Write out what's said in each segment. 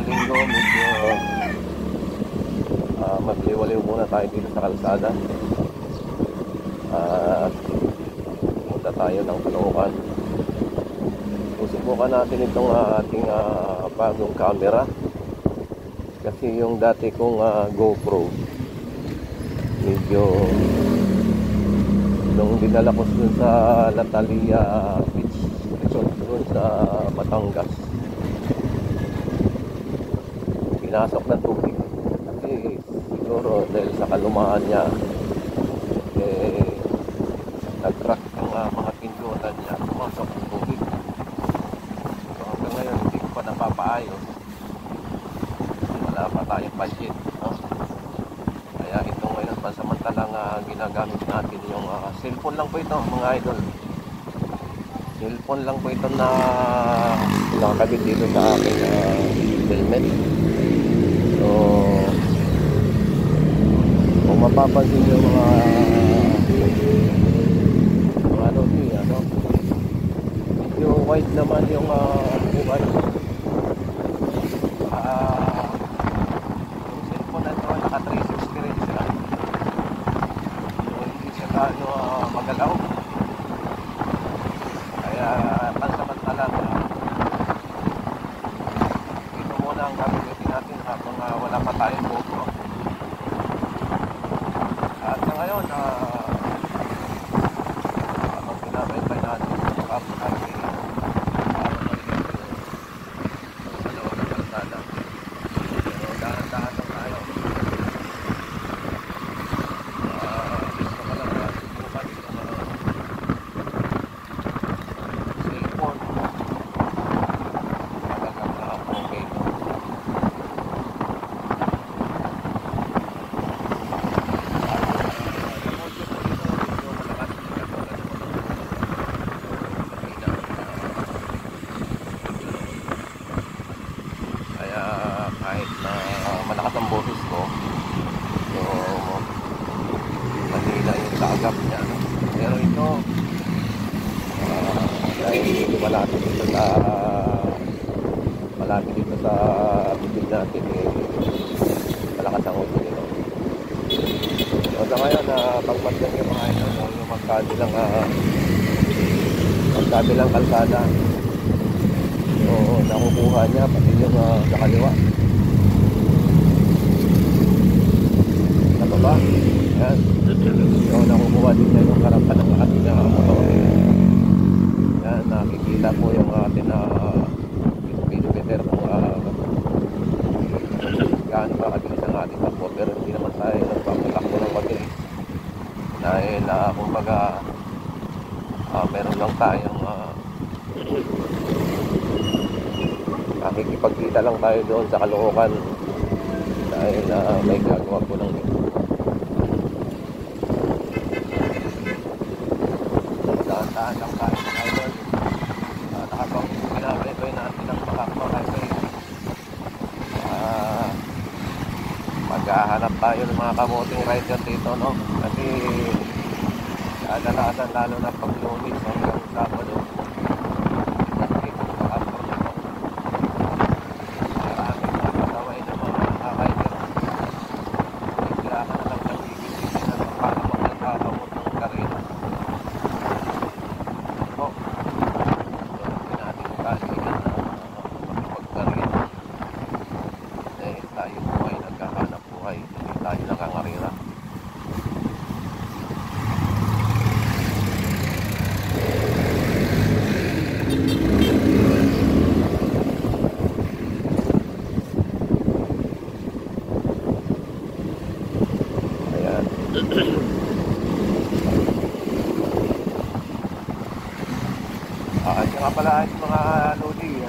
linggo medyo magliwaliw muna tayo dito sa kalsada. Punta tayo ng Caloocan. Susubukan natin itong ating bagong camera, kasi yung dati kong GoPro medyo nung dinala ko dun sa Natalia Beach Resort dun sa Batangas, pinasok ng tubig kasi siguro dahil sa kalumaan niya nag-crack ang mga pindutan niya, pumasok ng tubig. So hanggang ngayon hindi ko pa napapaayos, wala pa tayong budget, no? Kaya ito ngayon pansamantalang ginagamit natin yung cellphone lang po ito, mga idol. Cellphone lang po ito na nakakabit dito sa aking helmet. So kung mapapansin yung mga medyo wide naman yung buhay. Yung cellphone na ito naka 360 rin siya, so hindi siya gaano magalaw. Kaya pansamantalang ito muna ang gagamitin natin habang wala pa tayong GoPro. At sa ngayon habang pinabay natin sa kapag natin kahit na malakas ang boses ko, so manila yung kaagap niya, no? Pero ito dahil malapit dito sa bibig natin, malakas ang uso nito. So sa ngayon pagmasdan yung mga ito, yung magkabilang kalsada, so nakukuha niya pati yung sa kaliwa. Ba? Yan. So nakukuha din niya yung harapan ng ating motor. Yan, nakikita po yung ating speedometer kung gaano ba kabilis ang ating takbo. Pero hindi naman tayo nagpapatakbo ng mabilis dahil kumbaga meron lang tayong nakikipagkita lang tayo doon sa Caloocan dahil may gagawa po ng dahan lang tayo ng idol. Nakapang pinabay natin ang makakmakasay. Maghahanap tayo ng mga kamuting rider dito, no? Kasi kadalasan lalo na pag Lunes hanggang Sabado, maraming nakakaway ng mga rider. Bigla ka na lang nagiging na para magkakakamot ng karina. Tayo po ay nagkahanap buhay, hindi tayo nakangarira. Ayan. Siya nga pala mga lodi,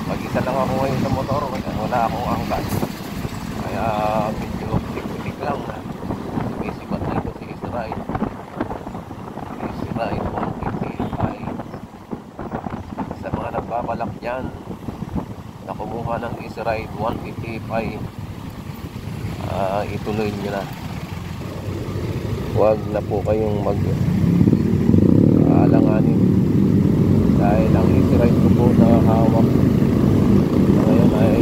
mag-isa lang ako ngayon sa motor, wala akong angkat, kaya medyo tik-tik lang na isipat dito si Israel 155. Sa mga nagbabalak dyan na kumuha ng Israel 155, ituloy nyo na, huwag na po kayong alanganin dahil ang Israel ko po na hawak ngayon ay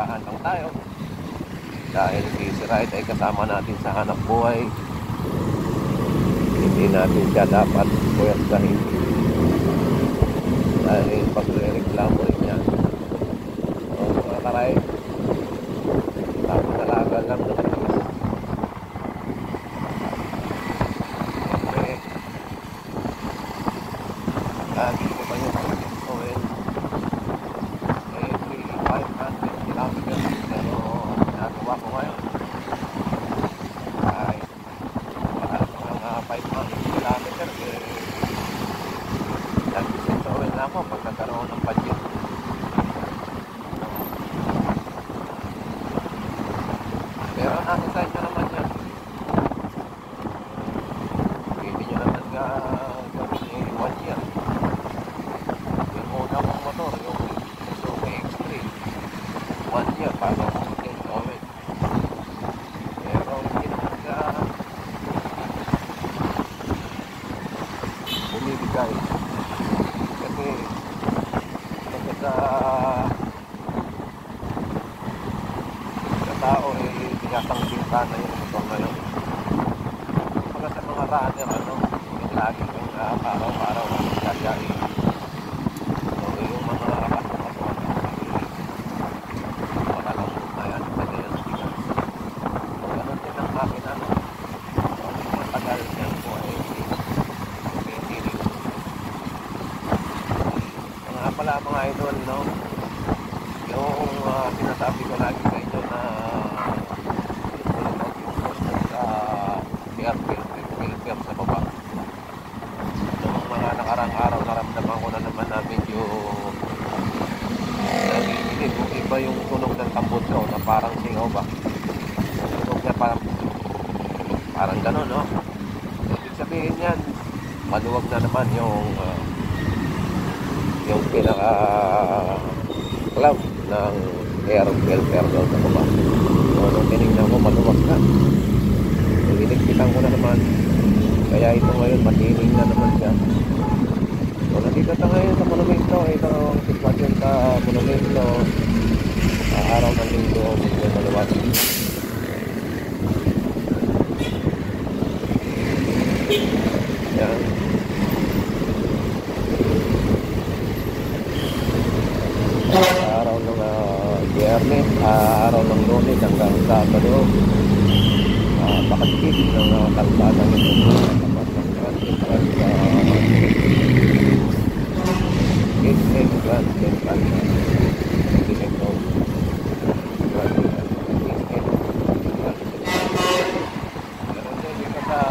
dahan lang tayo. Dahil si Ride ay kasama natin sa hanap buhay. Hindi natin siya dapat puwersahin. Dahil pagre-reklamo rin niya. So mga ka-Ride, tapos talaga lang naman is siyempre lagi ko pa yung oil every 500 kilometers, pero nagawa ko ngayon kahit mga 500 kilometers nag-isip sa oil na ako pag nagkaroon ng budget. Pero nasa sa inyo naman yan. Pwede nyo naman gawin 1 year. Yung una kong motor, yung Suzuki X3, 1 year bago ako mag-change oil. Pero hindi naman bumibigay. Kasi sa tao tinatangking ka na yung motor na yun. Mga sa mga runner, yung lagi kang araw-araw karyain. So yung mga kaso-kasuan makalang na yan, pwede yan bigas. So ganun din ang makina. So matagal yan po ay hindi rin. Mga pala mga idol, yung sinasabi ko lagi sa inyo na filter sa baba. Noong mga nakarang araw, naramdaman ko na naman na medyo nanginginig. Kung iba yung tunog ng tambot ko na parang singaw ba? Yung tunog niya parang gano'n, no? Ibig sabihin yan, maluwag na naman yung pinaka cloud ng air filter doon sa baba. So, nung tinignan ko, maluwag na. Inikpitan ko na naman. Kaya ito ngayon, matining na naman siya. So, nandito tayo ngayon sa monumento. Ito ang sitwasyon sa monumento. Araw ng linggo, medyo maluwag. Yan. Araw ng Biyernes, araw ng Lunes hanggang Sabado. Pakatid ng kalsada nito tapat ng Grand Gate Grand Central District Road Grand pero dito sa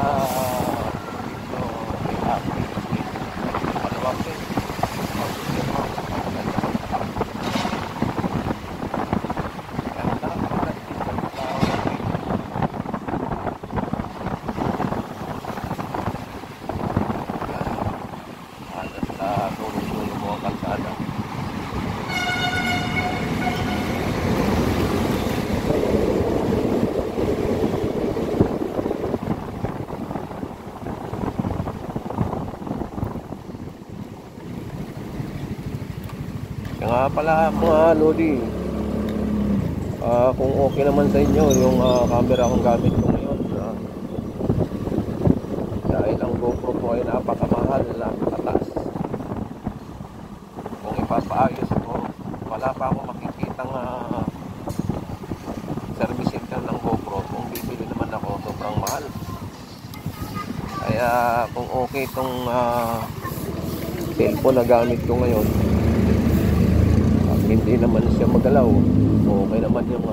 maluwag din nga pala mga Lodi, kung okay naman sa inyo yung camera kong gamit ko ngayon, dahil ang GoPro po ay napakamahal, napakataas. Kung ipapaayos ko, wala pa ako makikitang service center ng GoPro. Kung bibili naman ako, sobrang mahal. Kaya kung okay itong cellphone na gamit ko ngayon, hindi naman siya magalaw, okay naman yung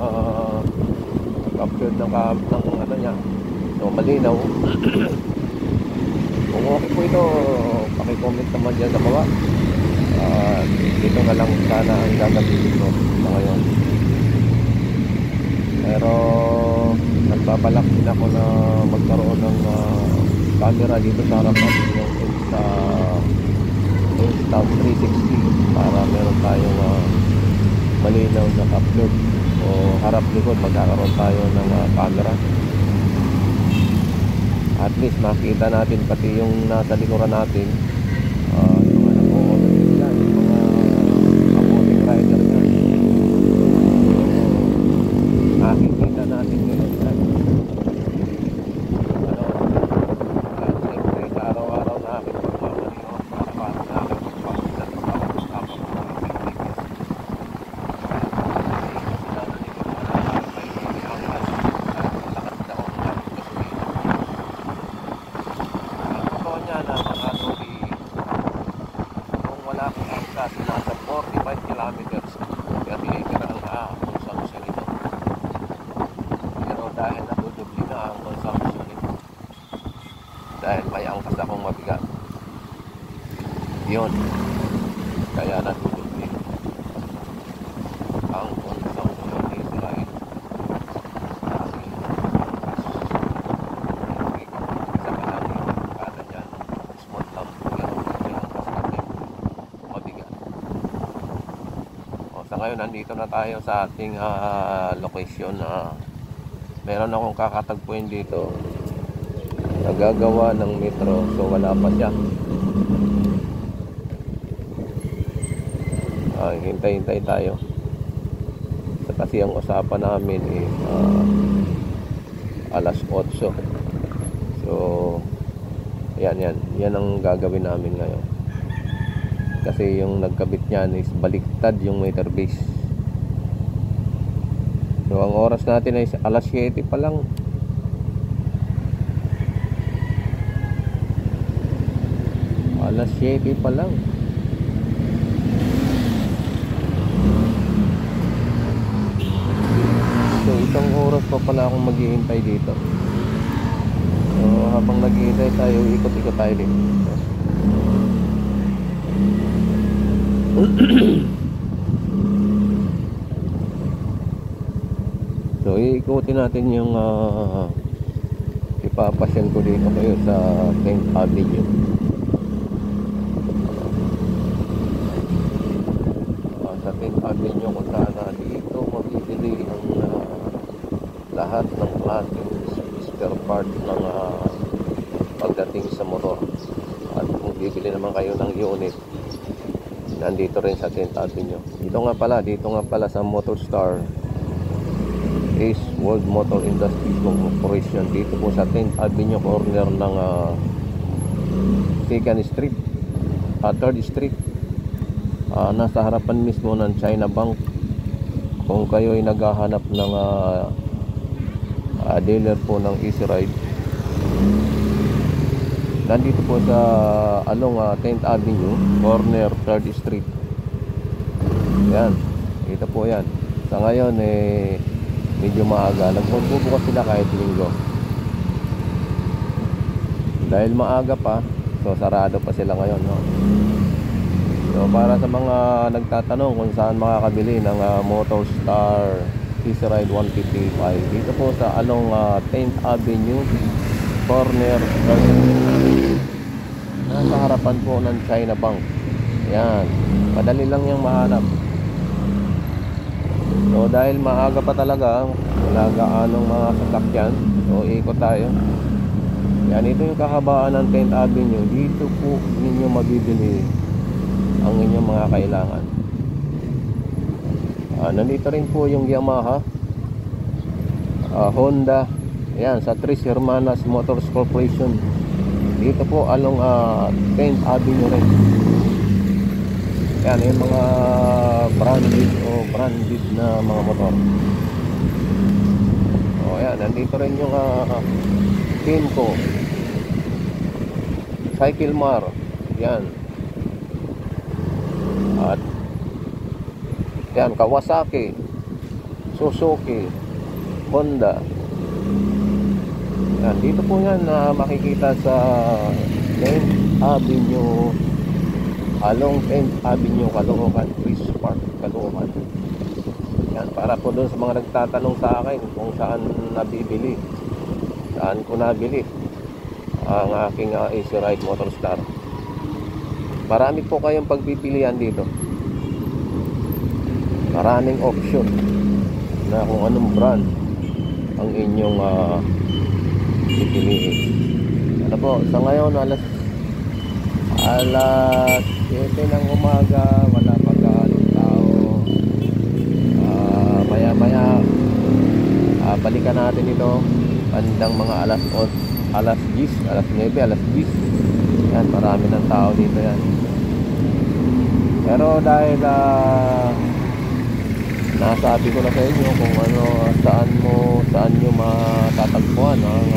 capture ng niya, so malinaw. Kung okay po ito, pakicomment naman dyan sa baba. Dito na lang sana ang gagamitin ko sa ngayon. Pero nagbabalak din ako na magkaroon ng camera dito sa harapan, yung Insta360, para meron tayong malinaw na upload o harap likod, magkakaroon tayo ng camera. At least makita natin pati yung nasa likuran natin, yung nag-o-auto dyan, yung mga kapoting rider dyan. ngayon. Kaya natutulog ang konsong ng Israel. Kasi isa pa lang yung kada dyan. Small lang po yan. Yung kasakit. Mabigat. O, sa ngayon, nandito na tayo sa ating location. Meron akong kakatagpuin dito. Nagagawa ng metro. So, wala pa siya. Hintay-hintay tayo. Kasi ang usapan namin is alas 8. So yan ang gagawin namin ngayon. Kasi yung nagkabit niyan is baliktad yung meter base. So ang oras natin ay alas 7 pa lang. Alas 7 pa lang. So isang oras pa pala akong maghihintay dito. So habang naghihintay tayo, ikot-ikot tayo dito. So iikutin natin yung ipapasyan ko dito kayo sa 10th Avenue. Sa 10th Avenue kung saan dito mabibili ang lahat ng ating spare part ng pagdating sa motor. At kung bibili naman kayo ng unit, nandito rin sa 10th Avenue. Dito nga pala sa Motorstar Ace World Motor Industries Corporation. Dito po sa 10th Avenue corner ng 2nd Street, 3rd Street. Nasa harapan mismo ng China Bank. Kung kayo ay naghahanap ng dealer po ng Easy Ride, nandito po sa along 10th Avenue corner 3rd Street. Yan, dito po yan. Sa ngayon medyo maaga, nagbubukas sila kahit linggo. Dahil maaga pa, so sarado pa sila ngayon, no? So para sa mga nagtatanong kung saan makakabili ng Motorstar Easy Ride 155, dito po sa along 10th Avenue corner, nasa harapan po ng China Bank. Yan, madali lang yung mahanap. So dahil maaga pa talaga, wala gaanong mga sasakyan, so ikot tayo. Yan, ito yung kahabaan ng 10th Avenue. Dito po ninyo mabibili ang inyong mga kailangan. Nandito rin po yung Yamaha, Honda. Yan, sa Tres Hermanas Motors Corporation. Dito po along 10th Avenue rin. Yan, yung mga branded na mga motor. Yan, nandito rin yung Pinco, Cycle Mar. Yan. At yan, Kawasaki, Suzuki, Honda. Yan, dito po yan makikita sa 10th Avenue, along 10th Avenue, Caloocan, Chris Park, Caloocan. Yan, para po doon sa mga nagtatanong sa akin kung saan nabibili, saan ko nabili ang aking Easy Ride Motorstar. Marami po kayong pagpipilian dito. Maraming option na kung anong brand ang inyong pipiliin. Ano po, sa ngayon alas 7 ng umaga, wala pa gaanong tao. Maya maya balikan natin ito bandang mga alas 8, alas 10, alas 9, alas 10. Yan, marami ng tao dito yan. Pero dahil nasabi ko na sa inyo kung ano, saan nyo matatagpuan ang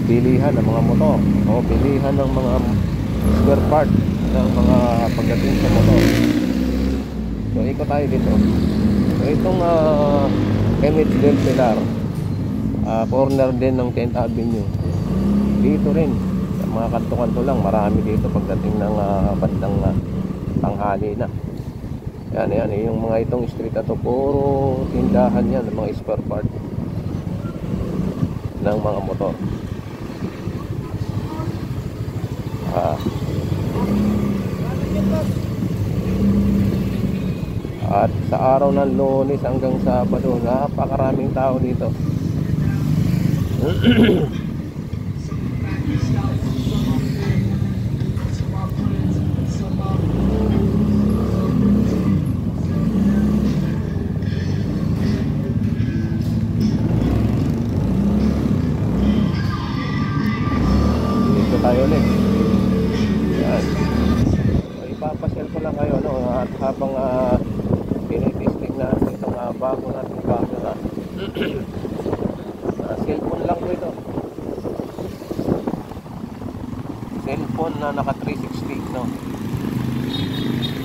bilihan ng mga motor o bilihan ng mga spare part ng mga pagdating sa motor. So ikot tayo dito. So itong Kenneth Del Pilar, corner din ng 10th Avenue. Dito rin sa mga kanto-kanto lang, marami dito pagdating ng bandang tanghali na. Yan, yung mga itong street na to, puro tindahan yan, mga spare part ng mga motor. At sa araw ng Lunes hanggang Sabado, napakaraming tao dito. Dito tayo ulit. Yan. Ipapasyal ko lang kayo, no? At habang tinitesting natin itong bago natin camera. Cellphone lang po ito. Cellphone na naka 360, no?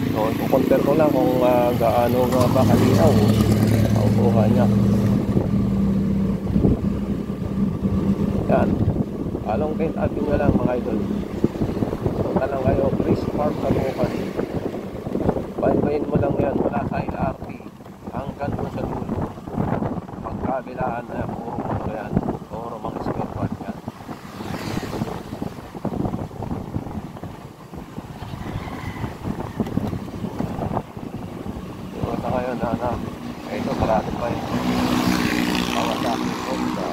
So, i-compare ko lang kung gaano ba kalinaw ang buha niya. Yan. Along Kent Avenue lang mga idol. Punta lang kayo, Chris Park sa Bukan. Baybayin mo lang yan mula sa LRT hanggang doon sa dulo. Pagkabilaan na puro motor yan, puro mga spare part yan. Ito ngayon na ito parado pa yun. Kawasaki Honda.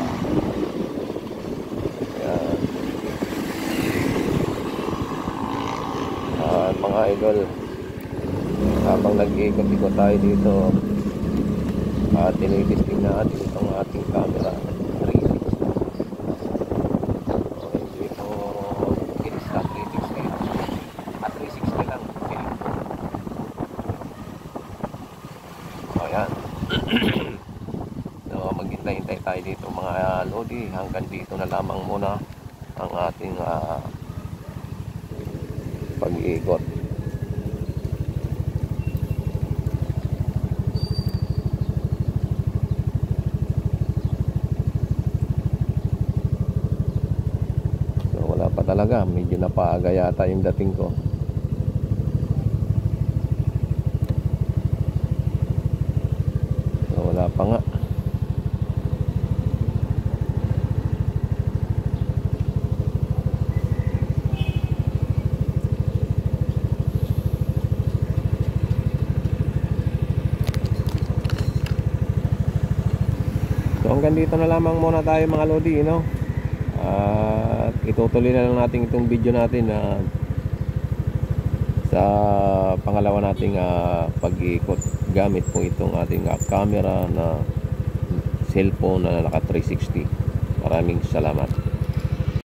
Yan. Mga idol, habang nag-iikot-ikot tayo dito, tinitesting natin itong ating camera 360. Okay, dito Insta 360 at 360 lang. Okay. So yan. So maghintay-hintay tayo dito mga lodi, hanggang dito na lamang muna ang ating pag-iikot. Talaga, medyo napaaga yata yung dating ko. So, wala pa nga. So, hanggang dito na lamang muna tayo mga lodi, no? At itutuloy na lang natin itong video natin sa pangalawa nating pag-iikot gamit po itong ating camera na cellphone na naka 360. Maraming salamat.